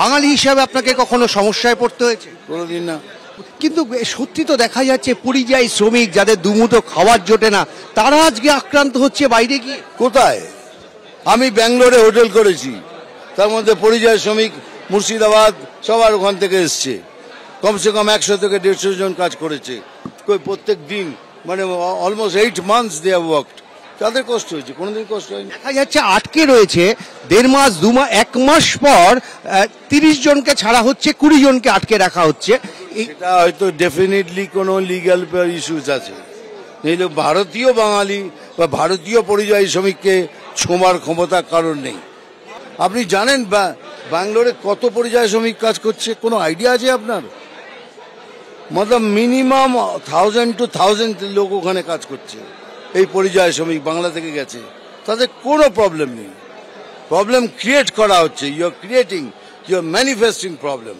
বাঙালি হিসাবে আপনাকে কখনো সমস্যায় পড়তে হয়েছে? কোনোদিন না। কিন্তু সত্যি তো দেখা যাচ্ছে পরিযায়ী শ্রমিক যাদের দুমুঠো খাওয়ার জোটে না, তারা আজকে আক্রান্ত হচ্ছে বাইরে গিয়ে। কোথায়? আমি ব্যাঙ্গালোরে হোটেল করেছি, তার মধ্যে পরিযায়ী শ্রমিক মুর্শিদাবাদ সবার ওখান থেকে এসছে, কমসে কম 100 থেকে 150 জন কাজ করেছে প্রত্যেক দিন, মানে almost 8 months they have worked. তাদের কষ্ট হয়েছে? কোনোদিন কষ্ট হয়নি। দেখা যাচ্ছে আটকে রয়েছে 1.5 মাস 2 মাস 1 মাস পর 30 জনকে ছাড়া হচ্ছে, 20 জনকে আটকে রাখা হচ্ছে। এটা হয়তো ডেফিনেটলি কোনো লিগ্যাল ইস্যুস আছে, নইলে ভারতীয় বাঙালি বা ভারতীয় পরিযায়ী শ্রমিককে ছোঁয়ার ক্ষমতা কারণ নেই। আপনি জানেন ব্যাঙ্গালোরে কত পরিযায়ী শ্রমিক কাজ করছে? কোনো আইডিয়া আছে আপনার? মতলব মিনিমাম 1000 to 1000 লোক ওখানে কাজ করছে, এই পরিযায়ী শ্রমিক বাংলা থেকে গেছে, তাদের কোনো প্রবলেম নেই। প্রবলেম ক্রিয়েট করা হচ্ছে, you are creating, you are manifesting problem.